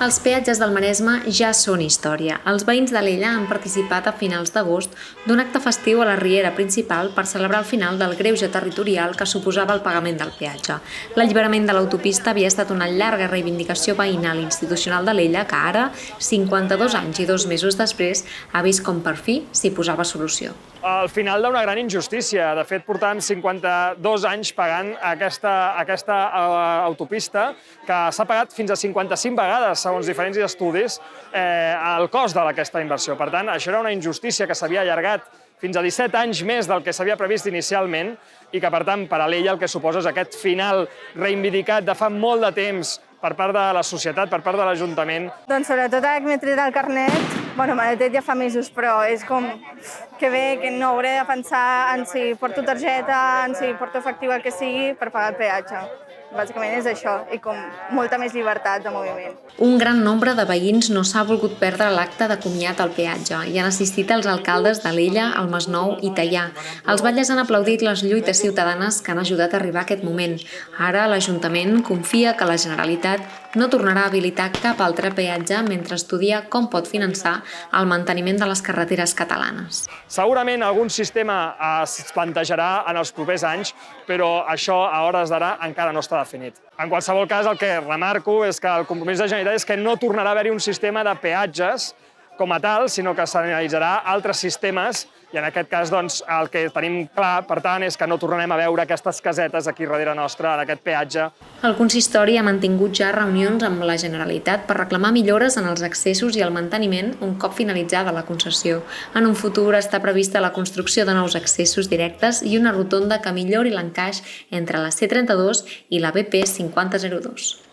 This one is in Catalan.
Els peatges del Maresme ja són història. Els veïns de l'Ella han participat a finals d'agost d'un acte festiu a la riera principal per celebrar el final del greuge territorial que suposava el pagament del peatge. L'alliberament de l'autopista havia estat una llarga reivindicació veïnal i institucional de l'Ella que ara, 52 anys i 2 mesos després, ha vist com per fi s'hi posava solució. Al final d'una gran injustícia. De fet, portàvem 52 anys pagant aquesta autopista que s'ha pagat fins a 55 vegades, segons diferents estudis, el cost d'aquesta inversió. Per tant, això era una injustícia que s'havia allargat fins a 17 anys més del que s'havia previst inicialment i que, per tant, per a l'Ella el que suposa és aquest final reivindicat de fa molt de temps per part de la societat, per part de l'Ajuntament. Doncs sobretot ara que m'he tret el carnet, me l'he tret ja fa mesos, però és com que bé, que no hauré de pensar en si porto targeta, en si porto efectiu el que sigui per pagar el peatge. Bàsicament és això, i com molta més llibertat de moviment. Un gran nombre de veïns no s'ha volgut perdre l'acte de comiat al peatge i han assistit els alcaldes de l'Ella, el Masnou i Teià. Els batlles han aplaudit les lluites ciutadanes que han ajudat a arribar a aquest moment. Ara l'Ajuntament confia que la Generalitat no tornarà a habilitar cap altre peatge mentre estudia com pot finançar el manteniment de les carreteres catalanes. Segurament algun sistema es plantejarà en els propers anys, però això a hores d'ara encara no està definit. En qualsevol cas, el que remarco és que el compromís de la Generalitat és que no tornarà a haver-hi un sistema de peatges com a tal, sinó que s'analitzarà altres sistemes i en aquest cas el que tenim clar, per tant, és que no tornarem a veure aquestes casetes aquí darrere nostra, en aquest peatge. El consistori ha mantingut ja reunions amb la Generalitat per reclamar millores en els accessos i el manteniment un cop finalitzada la concessió. En un futur està prevista la construcció de nous accessos directes i una rotonda que millori l'encaix entre la C32 i la BP 5002.